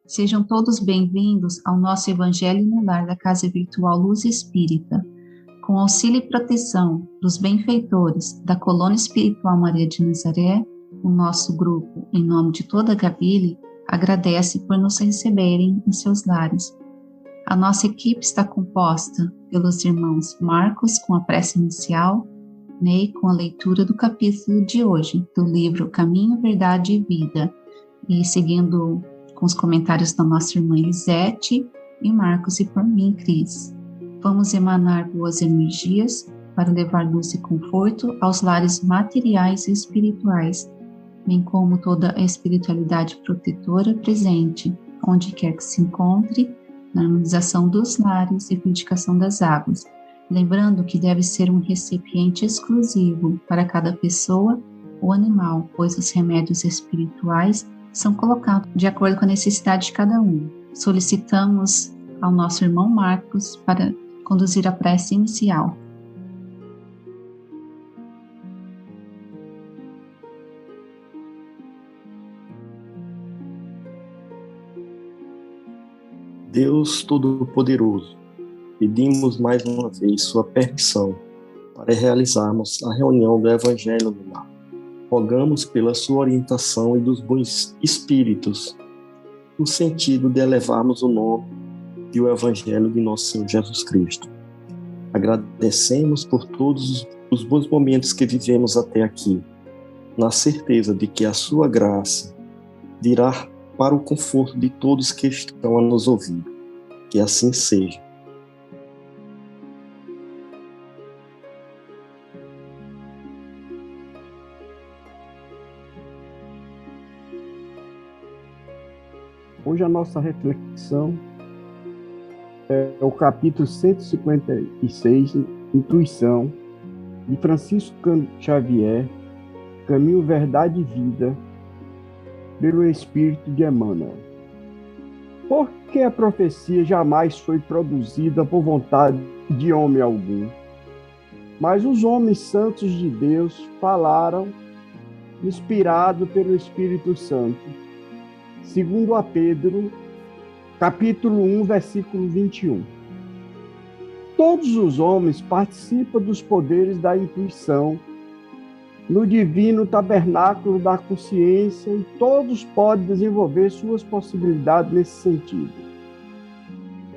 Sejam todos bem-vindos ao nosso Evangelho no Lar da Casa Virtual Luz Espírita. Com auxílio e proteção dos benfeitores da Colônia Espiritual Maria de Nazaré, o nosso grupo, em nome de toda a Gavile, agradece por nos receberem em seus lares. A nossa equipe está composta pelos irmãos Marcos, com a prece inicial, Ney, com a leitura do capítulo de hoje, do livro Caminho, Verdade e Vida, e seguindo com os comentários da nossa irmã Elisete, e Marcos, e por mim, Cris. Vamos emanar boas energias para levar luz e conforto aos lares materiais e espirituais, bem como toda a espiritualidade protetora presente, onde quer que se encontre, na harmonização dos lares e purificação das águas, lembrando que deve ser um recipiente exclusivo para cada pessoa ou animal, pois os remédios espirituais são colocados de acordo com a necessidade de cada um. Solicitamos ao nosso irmão Marcos para conduzir a prece inicial. Deus Todo-Poderoso, pedimos mais uma vez sua permissão para realizarmos a reunião do Evangelho no Lar. Rogamos pela sua orientação e dos bons espíritos, no sentido de elevarmos o nome e o Evangelho de nosso Senhor Jesus Cristo. Agradecemos por todos os bons momentos que vivemos até aqui, na certeza de que a sua graça virá para o conforto de todos que estão a nos ouvir. Que assim seja. Hoje a nossa reflexão é o capítulo 156, Intuição, de Francisco Xavier, Caminho, Verdade e Vida, pelo Espírito de Emmanuel. Porque a profecia jamais foi produzida por vontade de homem algum, mas os homens santos de Deus falaram, inspirado pelo Espírito Santo. Segundo a Pedro, capítulo 1, versículo 21. Todos os homens participam dos poderes da intuição no divino tabernáculo da consciência e todos podem desenvolver suas possibilidades nesse sentido.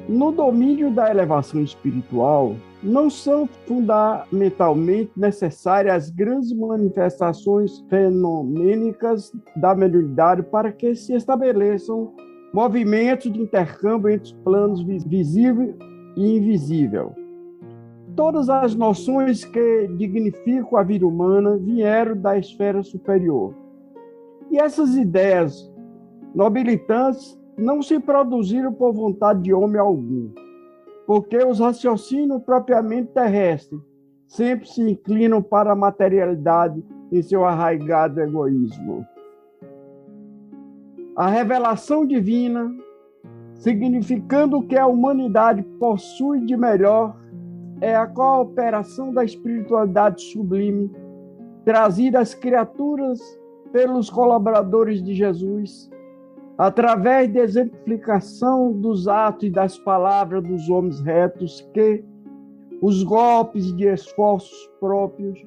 No domínio da elevação espiritual, não são fundamentalmente necessárias as grandes manifestações fenomênicas da mediunidade para que se estabeleçam movimentos de intercâmbio entre os planos visível e invisível. Todas as noções que dignificam a vida humana vieram da esfera superior. E essas ideias nobilitantes não se produziram por vontade de homem algum, porque os raciocínios propriamente terrestres sempre se inclinam para a materialidade em seu arraigado egoísmo. A revelação divina, significando o que a humanidade possui de melhor, é a cooperação da espiritualidade sublime, trazida às criaturas pelos colaboradores de Jesus, através da exemplificação dos atos e das palavras dos homens retos que os golpes de esforços próprios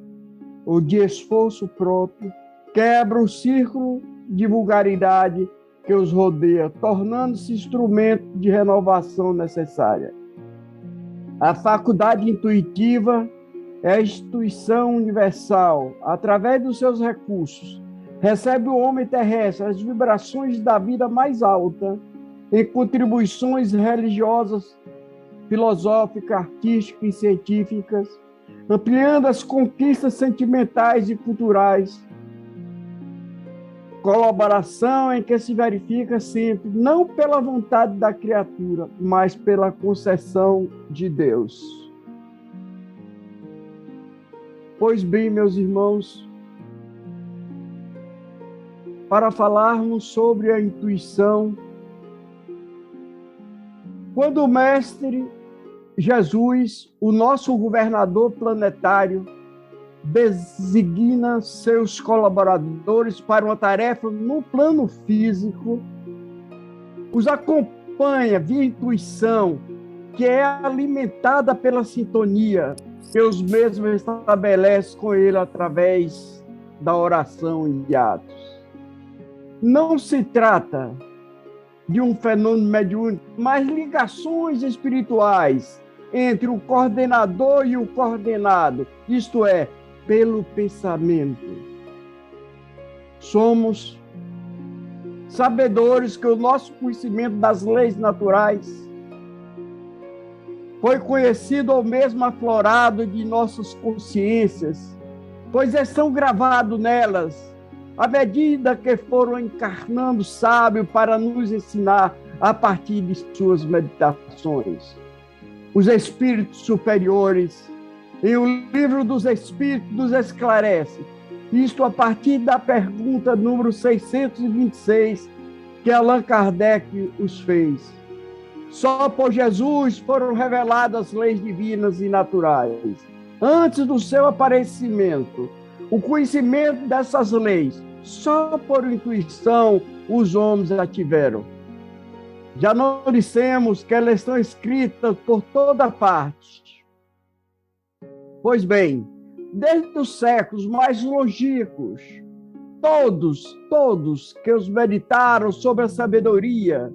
ou de esforço próprio quebram o círculo de vulgaridade que os rodeia, tornando-se instrumento de renovação necessária. A faculdade intuitiva é a instituição universal. Através dos seus recursos, recebe o homem terrestre as vibrações da vida mais alta em contribuições religiosas, filosóficas, artísticas e científicas, ampliando as conquistas sentimentais e culturais. Colaboração em que se verifica sempre, não pela vontade da criatura, mas pela concessão de Deus. Pois bem, meus irmãos, para falarmos sobre a intuição, Quando o Mestre Jesus, o nosso governador planetário, designa seus colaboradores para uma tarefa no plano físico, os acompanha via intuição, que é alimentada pela sintonia que os mesmos estabelecem com ele através da oração e atos. Não se trata de um fenômeno mediúnico, mas ligações espirituais entre o coordenador e o coordenado, isto é, pelo pensamento. Somos sabedores que o nosso conhecimento das leis naturais foi conhecido ou mesmo aflorado de nossas consciências, pois estão gravados nelas, à medida que foram encarnando sábio para nos ensinar a partir de suas meditações. Os espíritos superiores, em O Livro dos Espíritos, nos esclarece, isto a partir da pergunta número 626, que Allan Kardec os fez. Só por Jesus foram reveladas as leis divinas e naturais. Antes do seu aparecimento, o conhecimento dessas leis, só por intuição, os homens a tiveram. Já não dissemos que elas estão escritas por toda parte. Pois bem, desde os séculos mais longínquos, todos que os meditaram sobre a sabedoria,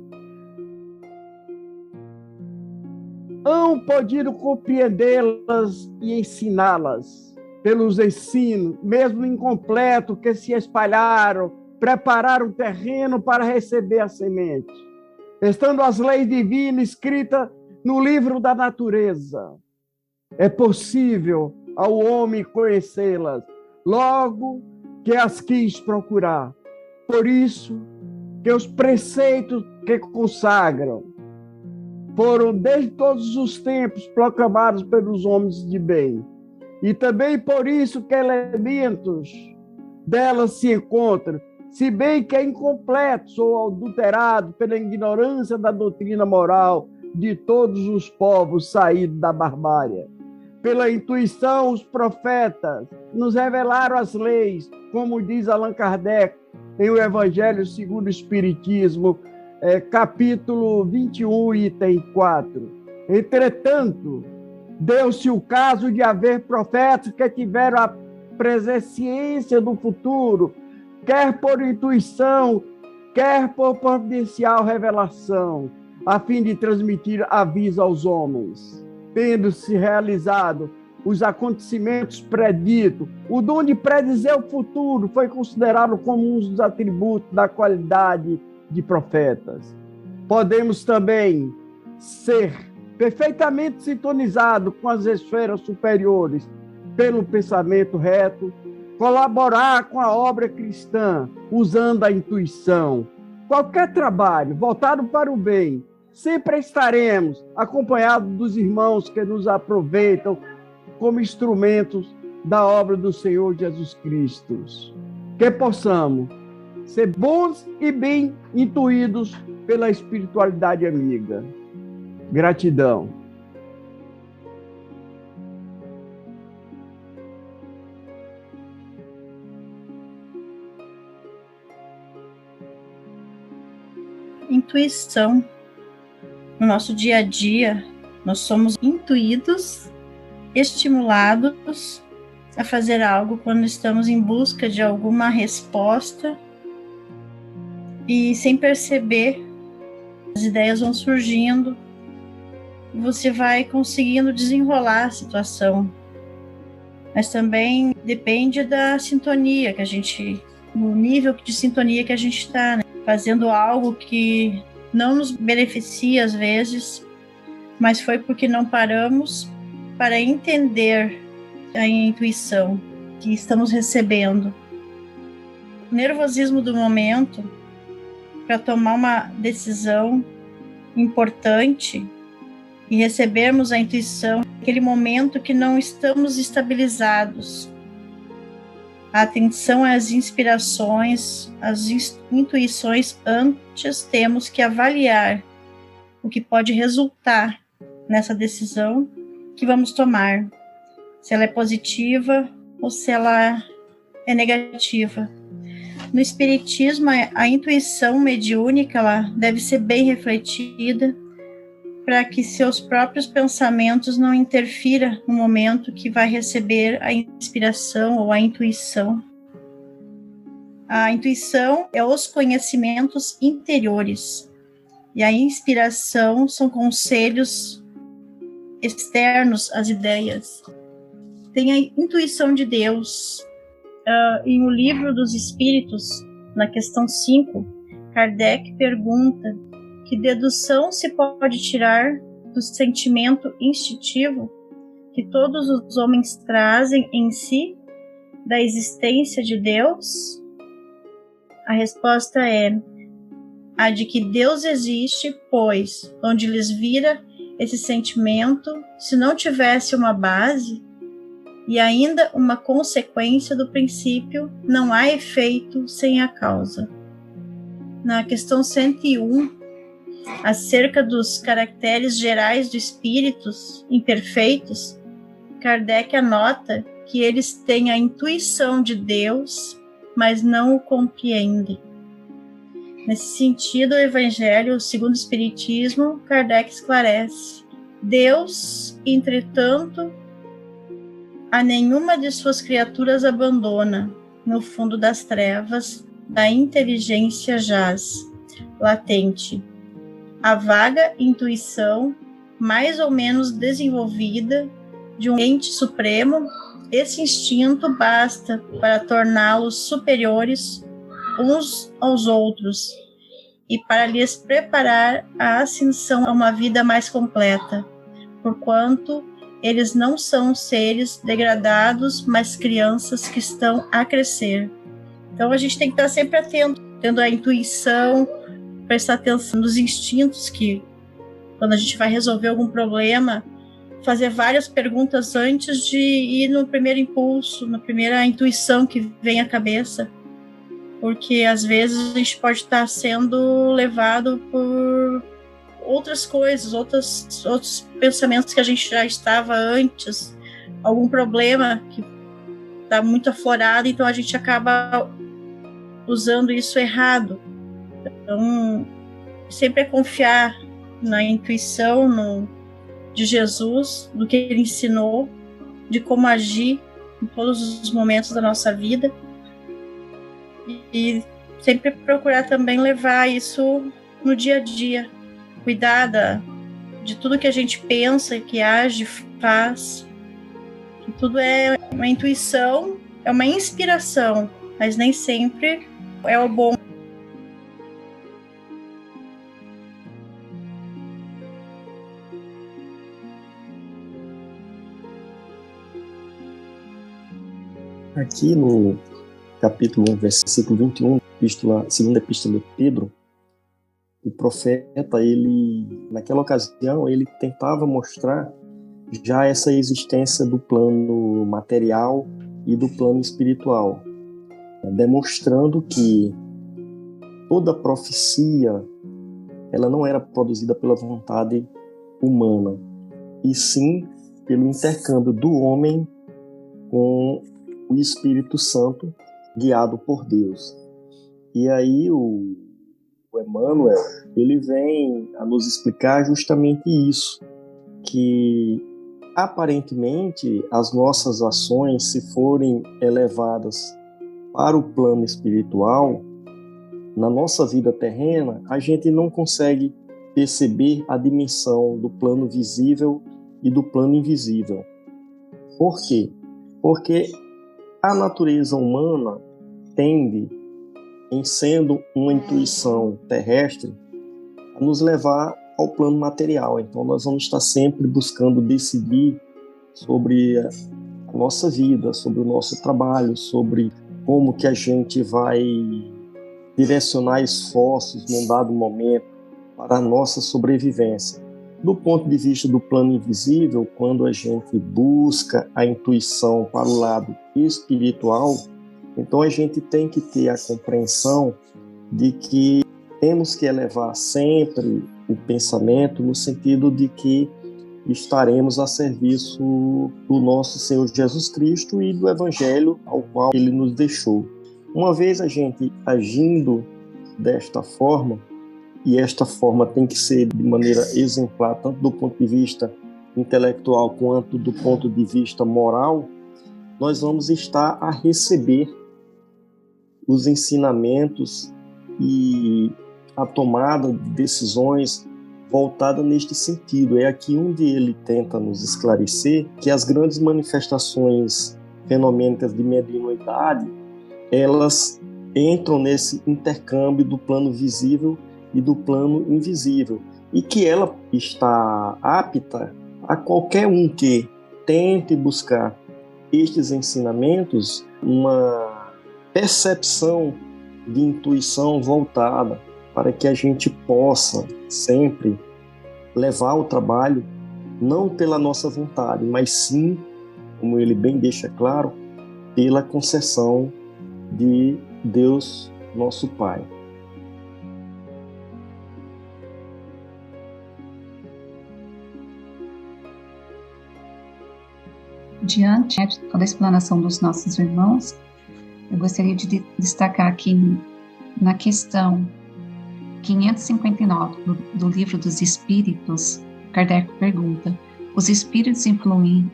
hão podido compreendê-las e ensiná-las pelos ensinos, mesmo incompleto, que se espalharam, prepararam o terreno para receber a semente, estando as leis divinas escritas no livro da natureza. É possível ao homem conhecê-las, logo que as quis procurar. Por isso que os preceitos que consagram foram desde todos os tempos proclamados pelos homens de bem. E também por isso que elementos delas se encontram, se bem que é incompletos ou adulterados pela ignorância da doutrina moral de todos os povos saídos da barbárie. Pela intuição, os profetas nos revelaram as leis, como diz Allan Kardec em O Evangelho segundo o Espiritismo, capítulo 21, item 4. Entretanto, deu-se o caso de haver profetas que tiveram a presciência do futuro, quer por intuição, quer por providencial revelação, a fim de transmitir aviso aos homens. Tendo-se realizado os acontecimentos preditos, o dom de predizer o futuro foi considerado como um dos atributos da qualidade de profetas. Podemos também ser perfeitamente sintonizados com as esferas superiores pelo pensamento reto, colaborar com a obra cristã usando a intuição. Qualquer trabalho voltado para o bem, sempre estaremos acompanhados dos irmãos que nos aproveitam como instrumentos da obra do Senhor Jesus Cristo. Que possamos ser bons e bem intuídos pela espiritualidade amiga. Gratidão. Intuição. No nosso dia a dia, nós somos intuídos, estimulados a fazer algo quando estamos em busca de alguma resposta e, sem perceber, as ideias vão surgindo e você vai conseguindo desenrolar a situação. Mas também depende da sintonia que a gente, no nível de sintonia que a gente está, né? Fazendo algo que não nos beneficia às vezes, mas foi porque não paramos para entender a intuição que estamos recebendo. O nervosismo do momento, para tomar uma decisão importante e recebermos a intuição, aquele momento que não estamos estabilizados. A atenção às inspirações, às intuições, antes temos que avaliar o o que pode resultar nessa decisão que vamos tomar, se ela é positiva ou se ela é negativa. No Espiritismo, a intuição mediúnica ela deve ser bem refletida para que seus próprios pensamentos não interfiram no momento que vai receber a inspiração ou a intuição. A intuição é os conhecimentos interiores e a inspiração são conselhos externos às ideias. Tem a intuição de Deus. Em O Livro dos Espíritos, na questão 5, Kardec pergunta que dedução se pode tirar do sentimento instintivo que todos os homens trazem em si da existência de Deus? A resposta é a de que Deus existe, pois, onde lhes vira esse sentimento, se não tivesse uma base e ainda uma consequência do princípio, não há efeito sem a causa. Na questão 101, acerca dos caracteres gerais dos espíritos imperfeitos, Kardec anota que eles têm a intuição de Deus, mas não o compreendem. Nesse sentido, o Evangelho segundo o Espiritismo, Kardec esclarece: Deus, entretanto, a nenhuma de suas criaturas abandona. No fundo das trevas, da inteligência jaz, latente, a vaga intuição, mais ou menos desenvolvida, de um ente supremo. Esse instinto basta para torná-los superiores uns aos outros e para lhes preparar a ascensão a uma vida mais completa, porquanto eles não são seres degradados, mas crianças que estão a crescer. Então a gente tem que estar sempre atento, tendo a intuição, prestar atenção nos instintos, que quando a gente vai resolver algum problema, fazer várias perguntas antes de ir no primeiro impulso, na primeira intuição que vem à cabeça, porque às vezes a gente pode estar sendo levado por outras coisas, outros pensamentos que a gente já estava antes, algum problema que está muito aflorado, então a gente acaba usando isso errado. Então, sempre é confiar na intuição de Jesus, do que ele ensinou, de como agir em todos os momentos da nossa vida, e sempre procurar também levar isso no dia a dia, cuidar de tudo que a gente pensa, que age, faz, que tudo é uma intuição, é uma inspiração, mas nem sempre é o bom. Aqui no capítulo 1, versículo 21, segunda epístola de Pedro, o profeta, naquela ocasião, ele tentava mostrar já essa existência do plano material e do plano espiritual, demonstrando que toda profecia, ela não era produzida pela vontade humana, e sim pelo intercâmbio do homem com o Espírito Santo, guiado por Deus. E aí o Emmanuel, ele vem a nos explicar justamente isso, que aparentemente as nossas ações, se forem elevadas para o plano espiritual, na nossa vida terrena, a gente não consegue perceber a dimensão do plano visível e do plano invisível. Por quê? Porque a natureza humana tende, em sendo uma intuição terrestre, a nos levar ao plano material. Então nós vamos estar sempre buscando decidir sobre a nossa vida, sobre o nosso trabalho, sobre como que a gente vai direcionar esforços num dado momento para a nossa sobrevivência. Do ponto de vista do plano invisível, quando a gente busca a intuição para o lado espiritual, então a gente tem que ter a compreensão de que temos que elevar sempre o pensamento no sentido de que estaremos a serviço do nosso Senhor Jesus Cristo e do Evangelho ao qual Ele nos deixou. Uma vez a gente agindo desta forma, e esta forma tem que ser de maneira exemplar, tanto do ponto de vista intelectual quanto do ponto de vista moral, nós vamos estar a receber os ensinamentos e a tomada de decisões voltada neste sentido. É aqui onde ele tenta nos esclarecer que as grandes manifestações fenomênicas de mediunidade, elas entram nesse intercâmbio do plano visível e do plano invisível, e que ela está apta a qualquer um que tente buscar estes ensinamentos, uma percepção de intuição voltada para que a gente possa sempre levar o trabalho não pela nossa vontade, mas sim, como ele bem deixa claro, pela concessão de Deus, nosso Pai. Diante de toda a explanação dos nossos irmãos, eu gostaria de destacar aqui na questão 559 do Livro dos Espíritos, Kardec pergunta: os espíritos influem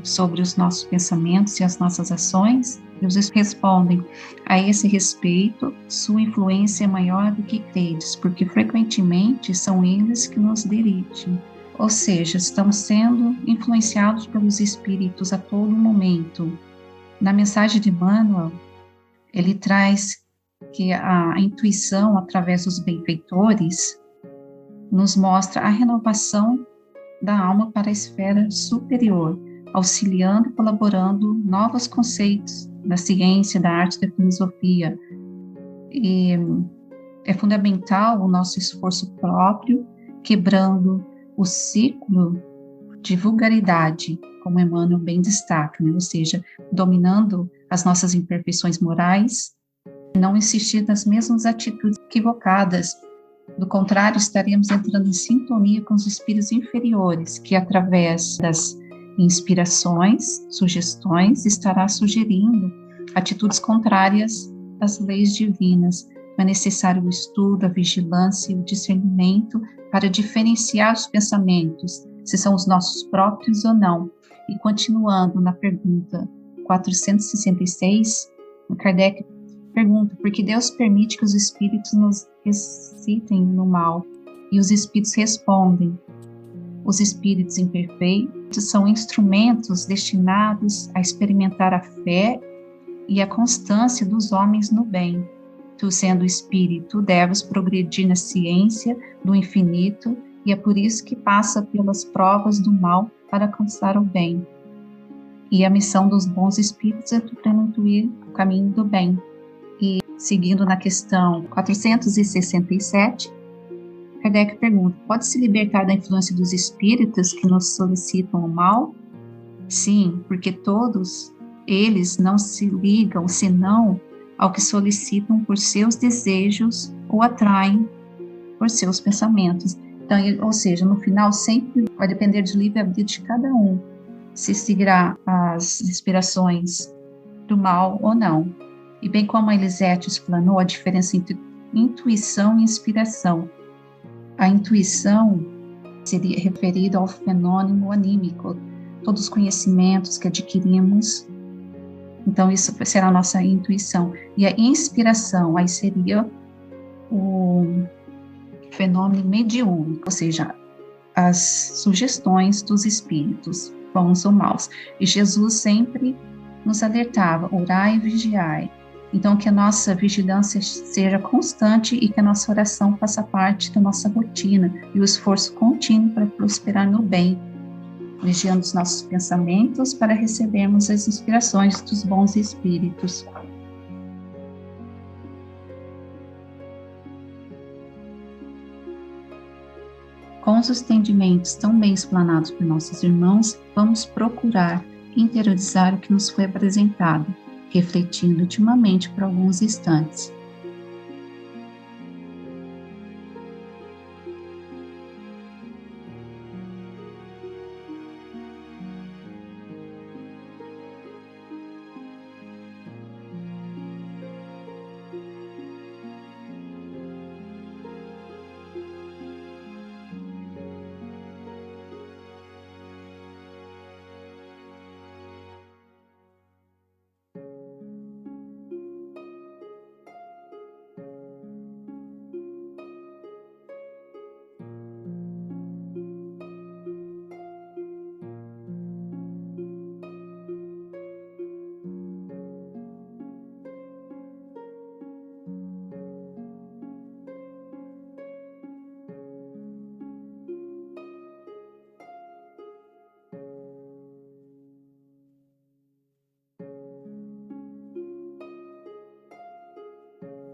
sobre os nossos pensamentos e as nossas ações? E os espíritos respondem: a esse respeito, sua influência é maior do que credes, porque frequentemente são eles que nos dirigem. Ou seja, estamos sendo influenciados pelos espíritos a todo momento. Na mensagem de Emmanuel, ele traz que a intuição, através dos benfeitores, nos mostra a renovação da alma para a esfera superior, auxiliando e colaborando novos conceitos da ciência, da arte e da filosofia. E é fundamental o nosso esforço próprio, quebrando o ciclo de vulgaridade, como Emmanuel bem destaca, né? Ou seja, dominando as nossas imperfeições morais, não insistir nas mesmas atitudes equivocadas. Do contrário, estaremos entrando em sintonia com os espíritos inferiores, que através das inspirações, sugestões, estará sugerindo atitudes contrárias às leis divinas. É necessário o estudo, a vigilância e o discernimento para diferenciar os pensamentos, se são os nossos próprios ou não. E continuando na pergunta 466, Kardec pergunta: por que Deus permite que os espíritos nos excitem no mal? E os espíritos respondem: os espíritos imperfeitos são instrumentos destinados a experimentar a fé e a constância dos homens no bem. Tu, sendo espírito, deves progredir na ciência do infinito, e é por isso que passa pelas provas do mal para alcançar o bem. E a missão dos bons espíritos é intuir o caminho do bem. E seguindo na questão 467, Kardec pergunta: pode-se libertar da influência dos espíritos que nos solicitam o mal? Sim, porque todos eles não se ligam senão ao que solicitam por seus desejos ou atraem por seus pensamentos. Então, ou seja, no final sempre vai depender do livre-arbítrio de cada um, se seguirá as inspirações do mal ou não. E bem como a Elisete explanou a diferença entre intuição e inspiração. A intuição seria referida ao fenômeno anímico, todos os conhecimentos que adquirimos. Então, isso será a nossa intuição. E a inspiração, aí seria o fenômeno mediúnico, ou seja, as sugestões dos espíritos, bons ou maus. E Jesus sempre nos alertava: orai e vigiai. Então, que a nossa vigilância seja constante e que a nossa oração faça parte da nossa rotina e o esforço contínuo para prosperar no bem, vigiando os nossos pensamentos para recebermos as inspirações dos bons espíritos. Com os entendimentos tão bem explanados por nossos irmãos, vamos procurar interiorizar o que nos foi apresentado, refletindo ultimamente por alguns instantes.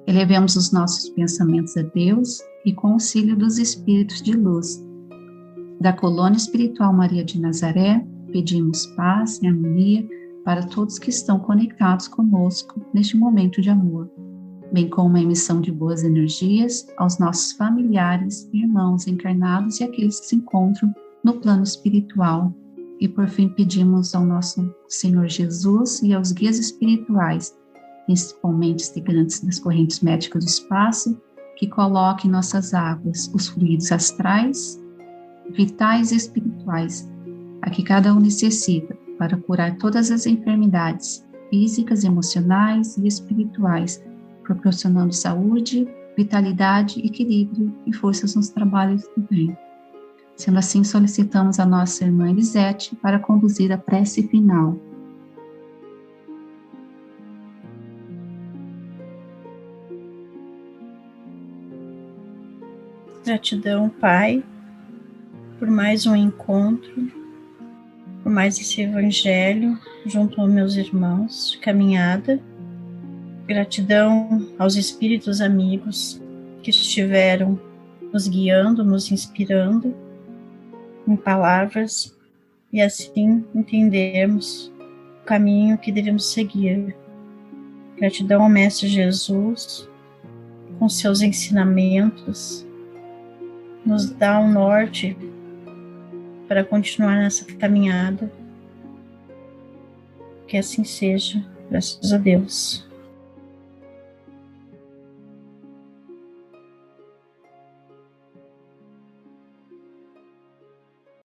Elevemos os nossos pensamentos a Deus e com o auxílio dos espíritos de luz da Colônia Espiritual Maria de Nazaré, pedimos paz e harmonia para todos que estão conectados conosco neste momento de amor, bem como uma emissão de boas energias aos nossos familiares, irmãos encarnados e aqueles que se encontram no plano espiritual. E por fim pedimos ao nosso Senhor Jesus e aos guias espirituais, principalmente os integrantes das correntes médicas do espaço, que coloquem em nossas águas os fluidos astrais, vitais e espirituais, a que cada um necessita para curar todas as enfermidades físicas, emocionais e espirituais, proporcionando saúde, vitalidade, equilíbrio e forças nos trabalhos do bem. Sendo assim, solicitamos a nossa irmã Elisete para conduzir a prece final. Gratidão, Pai, por mais um encontro, por mais esse evangelho junto aos meus irmãos de caminhada. Gratidão aos espíritos amigos que estiveram nos guiando, nos inspirando em palavras e assim entendermos o caminho que devemos seguir. Gratidão ao Mestre Jesus, com seus ensinamentos, nos dá um norte para continuar nessa caminhada. Que assim seja, graças a Deus.